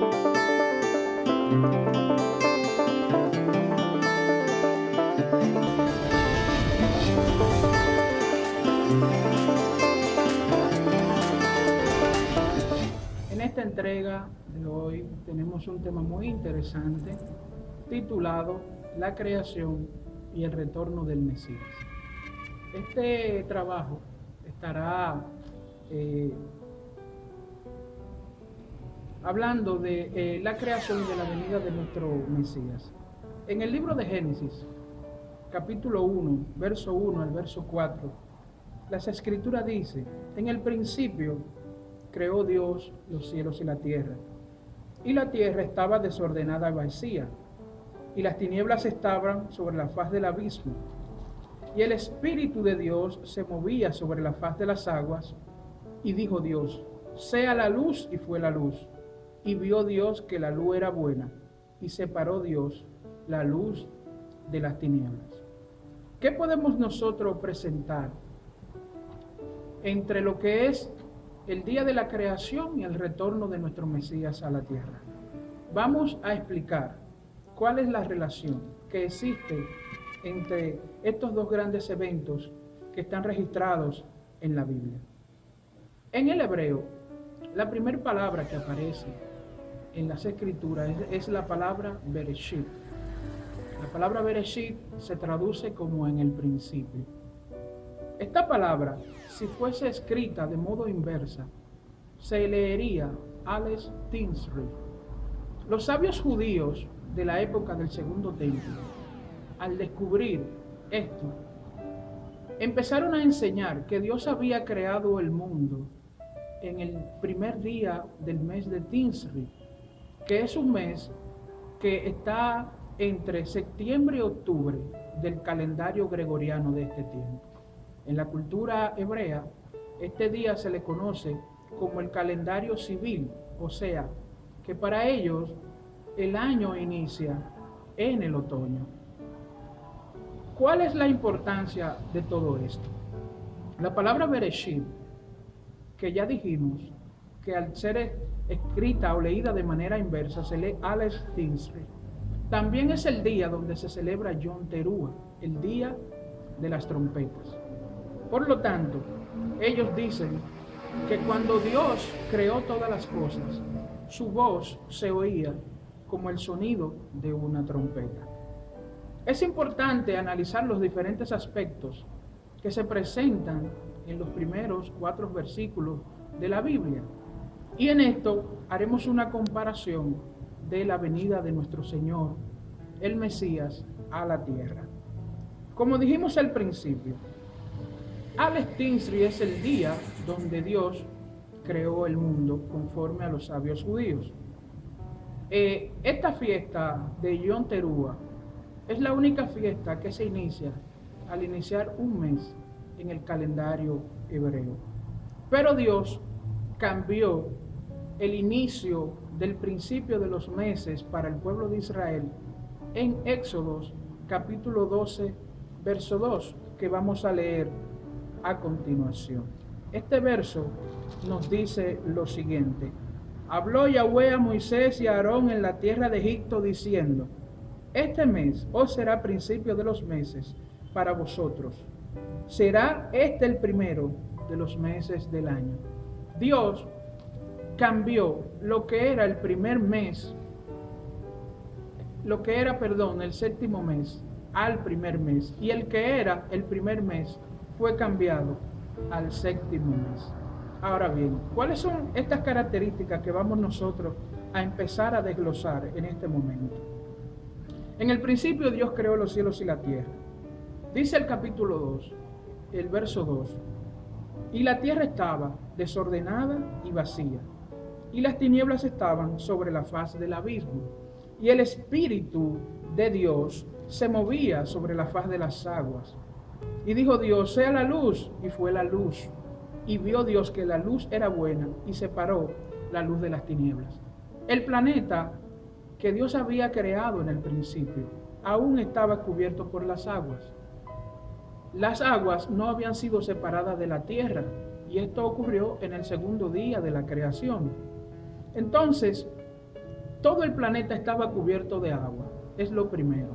En esta entrega de hoy tenemos un tema muy interesante titulado La creación y el retorno del Mesías. Este trabajo estará hablando de la creación y de la venida de nuestro Mesías. En el libro de Génesis, capítulo 1, verso 1 al verso 4, las Escrituras dice: en el principio creó Dios los cielos y la tierra estaba desordenada y vacía, y las tinieblas estaban sobre la faz del abismo, y el Espíritu de Dios se movía sobre la faz de las aguas. Y dijo Dios: sea la luz, y fue la luz. Y vio Dios que la luz era buena, y separó Dios la luz de las tinieblas. ¿Qué podemos nosotros presentar entre lo que es el día de la creación y el retorno de nuestro Mesías a la tierra? Vamos a explicar cuál es la relación que existe entre estos dos grandes eventos que están registrados en la Biblia. En el hebreo, la primera palabra que aparece en las Escrituras es la palabra Bereshit. La palabra Bereshit se traduce como en el principio. Esta palabra, si fuese escrita de modo inversa, se leería Ales Tinsri. Los sabios judíos de la época del Segundo Templo, al descubrir esto, empezaron a enseñar que Dios había creado el mundo en el primer día del mes de Tinsri, que es un mes que está entre septiembre y octubre del calendario gregoriano de este tiempo. En la cultura hebrea, este día se le conoce como el calendario civil, o sea, que para ellos el año inicia en el otoño. ¿Cuál es la importancia de todo esto? La palabra Bereshit, que ya dijimos que al ser escrita o leída de manera inversa se lee Ales Tinsri, también es el día donde se celebra Yom Teruah, el día de las trompetas. Por lo tanto, ellos dicen que cuando Dios creó todas las cosas, su voz se oía como el sonido de una trompeta. Es importante analizar los diferentes aspectos que se presentan en los primeros 4 versículos de la Biblia. Y en esto haremos una comparación de la venida de nuestro Señor, el Mesías, a la tierra. Como dijimos al principio, Ales Tinsri es el día donde Dios creó el mundo conforme a los sabios judíos. Esta fiesta de Yom Teruah es la única fiesta que se inicia al iniciar un mes en el calendario hebreo. Pero Dios cambió el inicio del principio de los meses para el pueblo de Israel en Éxodos capítulo 12, verso 2, que vamos a leer a continuación. Este verso nos dice lo siguiente: habló Yahweh a Moisés y a Aarón en la tierra de Egipto diciendo: este mes os será principio de los meses para vosotros. Será este el primero de los meses del año. Dios cambió lo que era el primer mes, el séptimo mes, al primer mes. Y el que era el primer mes fue cambiado al séptimo mes. Ahora bien, ¿cuáles son estas características que vamos nosotros a empezar a desglosar en este momento? En el principio Dios creó los cielos y la tierra. Dice el capítulo 2, el verso 2: y la tierra estaba desordenada y vacía, y las tinieblas estaban sobre la faz del abismo, y el Espíritu de Dios se movía sobre la faz de las aguas. Y dijo Dios: sea la luz, y fue la luz. Y vio Dios que la luz era buena, y separó la luz de las tinieblas. El planeta que Dios había creado en el principio aún estaba cubierto por las aguas. Las aguas no habían sido separadas de la tierra, y esto ocurrió en el segundo día de la creación. Entonces, todo el planeta estaba cubierto de agua. Es lo primero.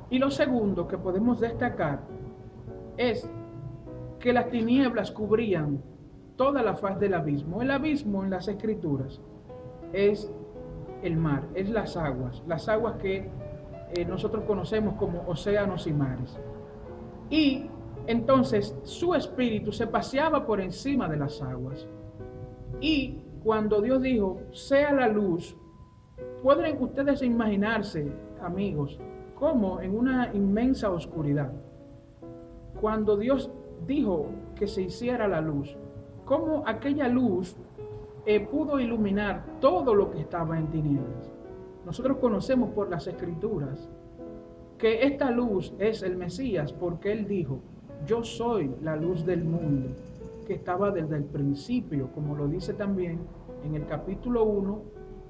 Y lo segundo que podemos destacar es que las tinieblas cubrían toda la faz del abismo. El abismo en las escrituras es el mar, es las aguas que nosotros conocemos como océanos y mares. Y entonces su espíritu se paseaba por encima de las aguas. Y cuando Dios dijo, sea la luz, pueden ustedes imaginarse, amigos, cómo en una inmensa oscuridad, cuando Dios dijo que se hiciera la luz, cómo aquella luz pudo iluminar todo lo que estaba en tinieblas. Nosotros conocemos por las escrituras que esta luz es el Mesías, porque Él dijo, yo soy la luz del mundo, que estaba desde el principio, como lo dice también en el capítulo 1,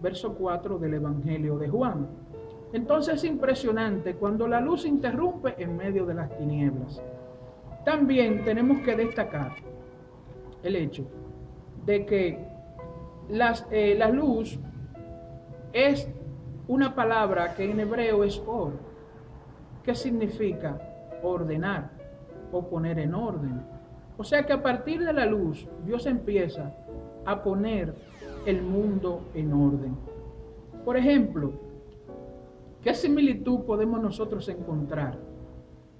verso 4 del Evangelio de Juan. Entonces es impresionante cuando la luz interrumpe en medio de las tinieblas. También tenemos que destacar el hecho de que la luz es una palabra que en hebreo es or, que significa ordenar o poner en orden. O sea que a partir de la luz, Dios empieza a poner el mundo en orden. Por ejemplo, ¿qué similitud podemos nosotros encontrar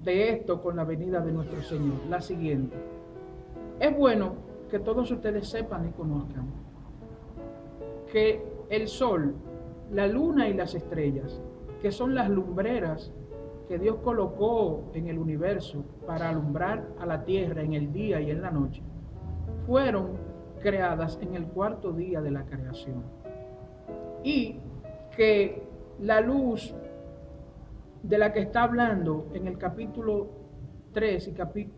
de esto con la venida de nuestro Señor? La siguiente. Es bueno que todos ustedes sepan y conozcan que el sol, la luna y las estrellas, que son las lumbreras que Dios colocó en el universo para alumbrar a la tierra en el día y en la noche, fueron creadas en el cuarto día de la creación. Y que la luz de la que está hablando en el capítulo 3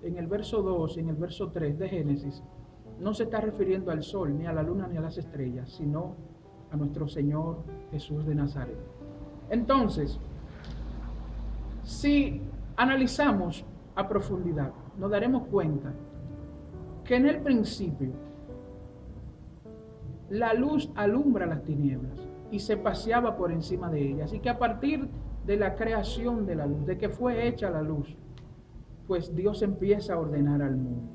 y en el verso 2 y en el verso 3 de Génesis, no se está refiriendo al sol, ni a la luna, ni a las estrellas, sino a nuestro Señor Jesús de Nazaret. Entonces, si analizamos a profundidad, nos daremos cuenta que en el principio la luz alumbra las tinieblas y se paseaba por encima de ellas. Así que a partir de la creación de la luz, de que fue hecha la luz, pues Dios empieza a ordenar al mundo.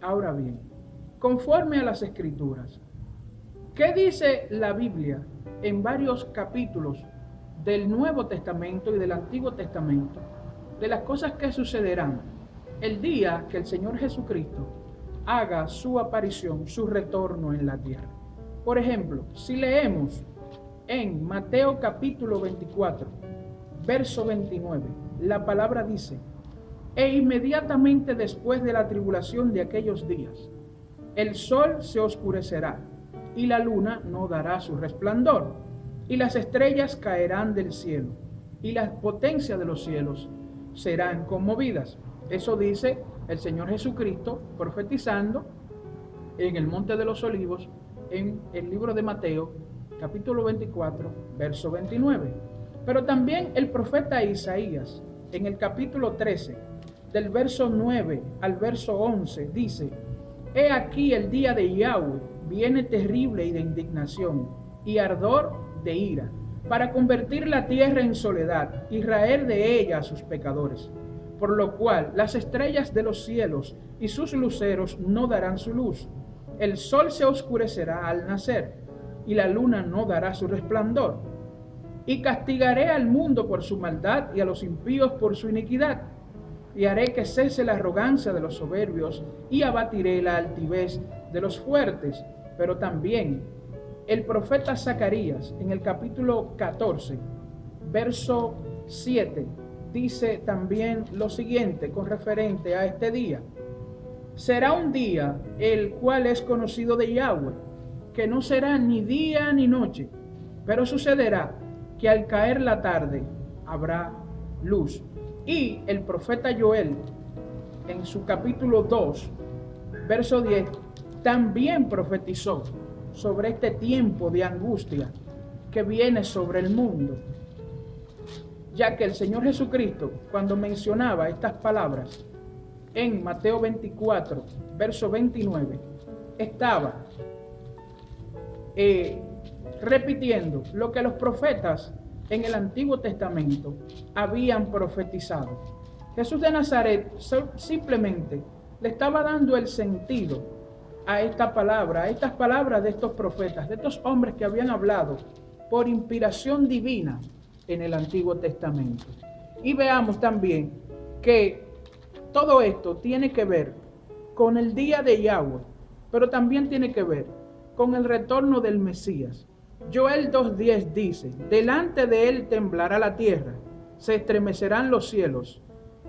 Ahora bien, conforme a las escrituras, ¿qué dice la Biblia en varios capítulos del Nuevo Testamento y del Antiguo Testamento de las cosas que sucederán el día que el Señor Jesucristo haga su aparición, su retorno en la tierra? Por ejemplo, si leemos en Mateo capítulo 24, verso 29, la palabra dice, e inmediatamente después de la tribulación de aquellos días, el sol se oscurecerá y la luna no dará su resplandor, y las estrellas caerán del cielo, y las potencias de los cielos serán conmovidas. Eso dice el Señor Jesucristo profetizando en el Monte de los Olivos, en el libro de Mateo, capítulo 24, verso 29. Pero también el profeta Isaías, en el capítulo 13, del verso 9 al verso 11, dice, he aquí el día de Yahweh viene terrible y de indignación, y ardor de ira, para convertir la tierra en soledad, y raer de ella a sus pecadores. Por lo cual las estrellas de los cielos y sus luceros no darán su luz. El sol se oscurecerá al nacer, y la luna no dará su resplandor. Y castigaré al mundo por su maldad y a los impíos por su iniquidad. Y haré que cese la arrogancia de los soberbios y abatiré la altivez de los fuertes. Pero también el profeta Zacarías en el capítulo 14, verso 7, dice también lo siguiente con referente a este día. Será un día el cual es conocido de Yahweh, que no será ni día ni noche, pero sucederá que al caer la tarde habrá luz. Y el profeta Joel, en su capítulo 2, verso 10, también profetizó sobre este tiempo de angustia que viene sobre el mundo, ya que el Señor Jesucristo, cuando mencionaba estas palabras en Mateo 24, verso 29, estaba repitiendo lo que los profetas en el Antiguo Testamento habían profetizado. Jesús de Nazaret simplemente le estaba dando el sentido a esta palabra, a estas palabras de estos profetas, de estos hombres que habían hablado por inspiración divina en el Antiguo Testamento. Y veamos también que todo esto tiene que ver con el día de Yahweh, pero también tiene que ver con el retorno del Mesías. Joel 2:10 dice: delante de él temblará la tierra, se estremecerán los cielos,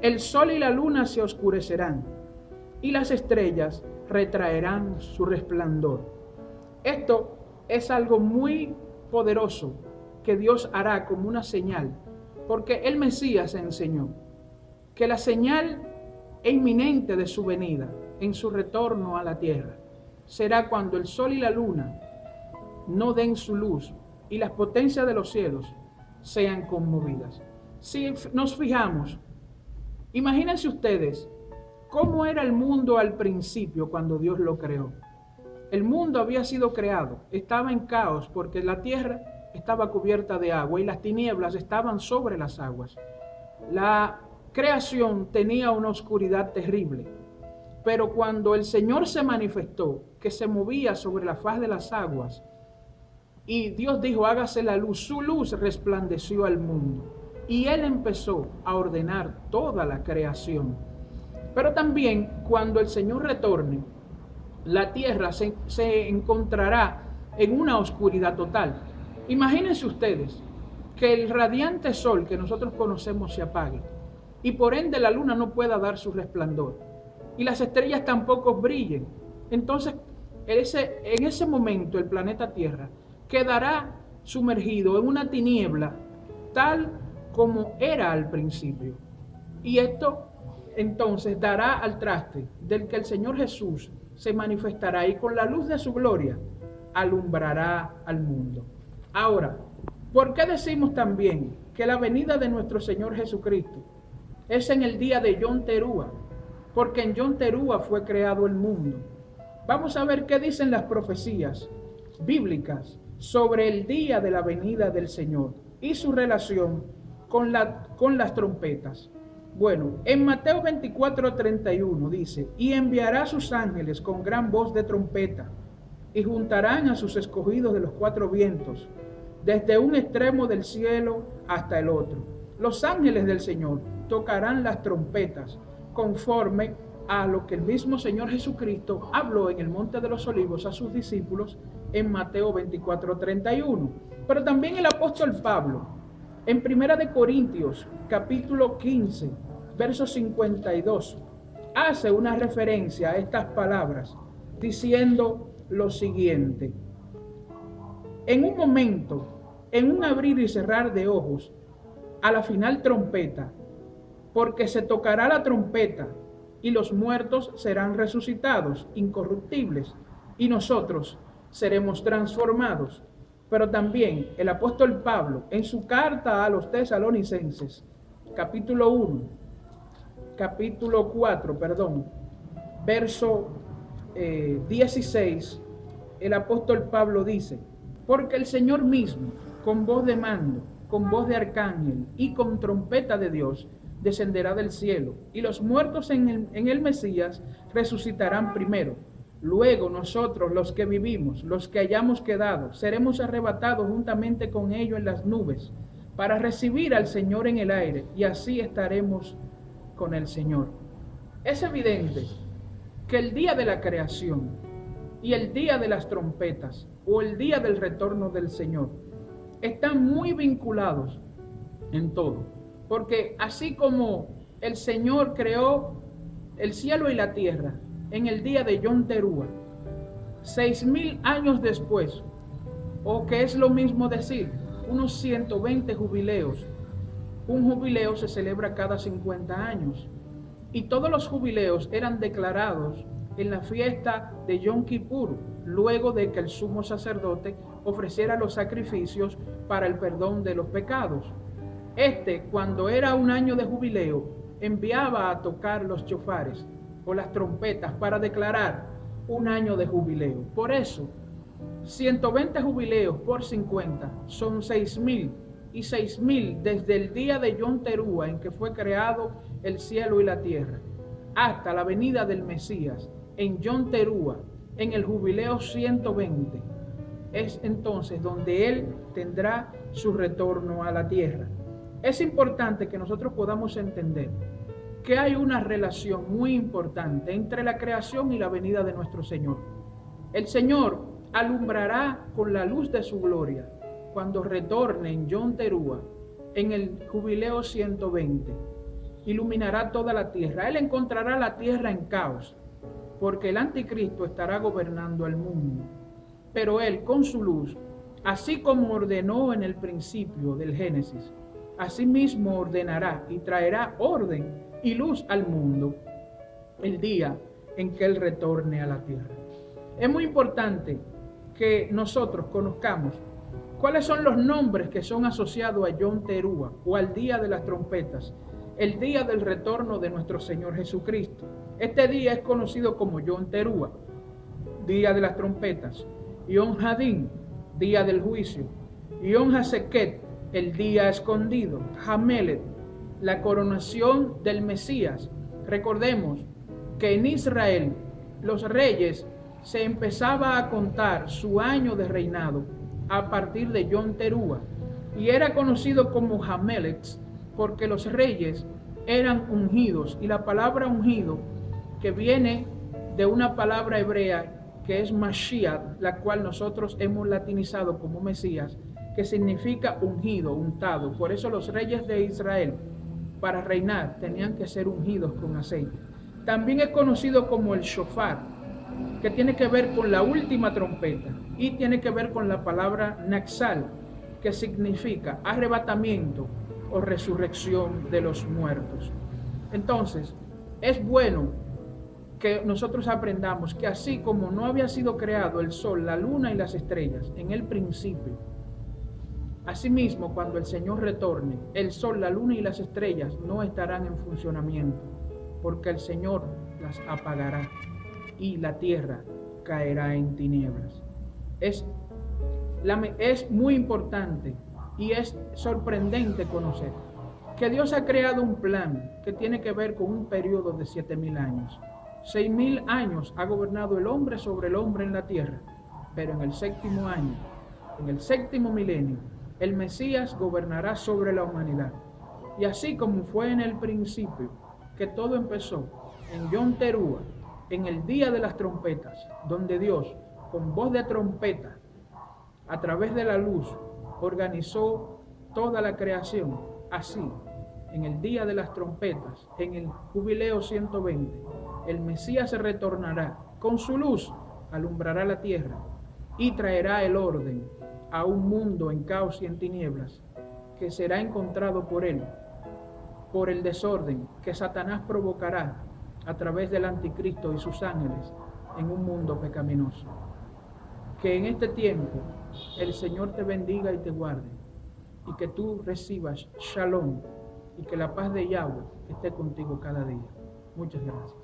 el sol y la luna se oscurecerán, y las estrellas retraerán su resplandor. Esto es algo muy poderoso que Dios hará como una señal, porque el Mesías enseñó que la señal inminente de su venida, en su retorno a la tierra, será cuando el sol y la luna no den su luz y las potencias de los cielos sean conmovidas. Si nos fijamos, imagínense ustedes cómo era el mundo al principio cuando Dios lo creó. El mundo había sido creado, estaba en caos porque la tierra estaba cubierta de agua y las tinieblas estaban sobre las aguas. La creación tenía una oscuridad terrible, pero cuando el Señor se manifestó, que se movía sobre la faz de las aguas, y Dios dijo: hágase la luz, su luz resplandeció al mundo, y Él empezó a ordenar toda la creación. Pero también cuando el Señor retorne, la tierra se encontrará en una oscuridad total. Imagínense ustedes que el radiante sol que nosotros conocemos se apague, y por ende la luna no pueda dar su resplandor, y las estrellas tampoco brillen. Entonces, en ese momento el planeta Tierra quedará sumergido en una tiniebla tal como era al principio. Y esto entonces dará al traste del que el Señor Jesús se manifestará y con la luz de su gloria alumbrará al mundo. Ahora, ¿por qué decimos también que la venida de nuestro Señor Jesucristo es en el día de Yom Teruah? Porque en Yom Teruah fue creado el mundo. Vamos a ver qué dicen las profecías bíblicas sobre el día de la venida del Señor y su relación con las trompetas. Bueno, en Mateo 24:31 dice: y enviará sus ángeles con gran voz de trompeta, y juntarán a sus escogidos de los cuatro vientos, desde un extremo del cielo hasta el otro. Los ángeles del Señor tocarán las trompetas, conforme a lo que el mismo Señor Jesucristo habló en el Monte de los Olivos a sus discípulos en Mateo 24:31. Pero también el apóstol Pablo, en 1 Corintios, capítulo 15, verso 52, hace una referencia a estas palabras, diciendo lo siguiente: en un momento, en un abrir y cerrar de ojos, a la final trompeta, porque se tocará la trompeta, y los muertos serán resucitados, incorruptibles, y nosotros seremos transformados. Pero también el apóstol Pablo, en su carta a los tesalonicenses, capítulo 4, verso 16, el apóstol Pablo dice: porque el Señor mismo, con voz de mando, con voz de arcángel y con trompeta de Dios, descenderá del cielo, y los muertos en el Mesías resucitarán primero. Luego nosotros, los que vivimos, los que hayamos quedado, seremos arrebatados juntamente con ellos en las nubes, para recibir al Señor en el aire, y así estaremos con el Señor. Es evidente que el día de la creación y el día de las trompetas, o el día del retorno del Señor, están muy vinculados en todo. Porque así como el Señor creó el cielo y la tierra en el día de Yom Teruah, 6,000 años después, o que es lo mismo decir, unos 120 jubileos. Un jubileo se celebra cada 50 años. Y todos los jubileos eran declarados en la fiesta de Yom Kippur, luego de que el sumo sacerdote ofreciera los sacrificios para el perdón de los pecados. Cuando era un año de jubileo, enviaba a tocar los chofares o las trompetas para declarar un año de jubileo. Por eso, 120 jubileos por 50 son 6.000, y 6.000 desde el día de Yom Teruah, en que fue creado el cielo y la tierra, hasta la venida del Mesías en Yom Teruah, en el jubileo 120. Es entonces donde Él tendrá su retorno a la tierra. Es importante que nosotros podamos entender que hay una relación muy importante entre la creación y la venida de nuestro Señor. El Señor alumbrará con la luz de su gloria cuando retorne en Yom Teruah, en el jubileo 120. Iluminará toda la tierra. Él encontrará la tierra en caos, porque el anticristo estará gobernando el mundo. Pero Él, con su luz, así como ordenó en el principio del Génesis, asimismo ordenará y traerá orden y luz al mundo el día en que Él retorne a la tierra. Es muy importante que nosotros conozcamos cuáles son los nombres que son asociados a Yom Teruah o al día de las trompetas, el día del retorno de nuestro Señor Jesucristo. Este día es conocido como Yom Teruah, día de las trompetas; Yom Hadin, día del juicio; Yom HaSeket, el día escondido; Hamelet, la coronación del Mesías. Recordemos que en Israel los reyes se empezaba a contar su año de reinado a partir de Yom Teruah, y era conocido como Hamelet porque los reyes eran ungidos, y la palabra ungido, que viene de una palabra hebrea que es Mashiach, la cual nosotros hemos latinizado como Mesías, que significa ungido, untado. Por eso los reyes de Israel, para reinar, tenían que ser ungidos con aceite. También es conocido como el shofar, que tiene que ver con la última trompeta, y tiene que ver con la palabra naxal, que significa arrebatamiento o resurrección de los muertos. Entonces, es bueno que nosotros aprendamos que así como no había sido creado el sol, la luna y las estrellas en el principio, asimismo cuando el Señor retorne, el sol, la luna y las estrellas no estarán en funcionamiento, porque el Señor las apagará y la tierra caerá en tinieblas. Es muy importante y es sorprendente conocer que Dios ha creado un plan que tiene que ver con un periodo de 7.000 años. 6.000 años ha gobernado el hombre sobre el hombre en la tierra, pero en el séptimo año, en el séptimo milenio, el Mesías gobernará sobre la humanidad. Y así como fue en el principio, que todo empezó en Yom Teruah, en el día de las trompetas, donde Dios, con voz de trompeta, a través de la luz, organizó toda la creación. Así, en el día de las trompetas, en el jubileo 120, el Mesías se retornará, con su luz alumbrará la tierra y traerá el orden a un mundo en caos y en tinieblas, que será encontrado por él, por el desorden que Satanás provocará a través del anticristo y sus ángeles en un mundo pecaminoso. Que en este tiempo el Señor te bendiga y te guarde, y que tú recibas shalom, y que la paz de Yahweh esté contigo cada día. Muchas gracias.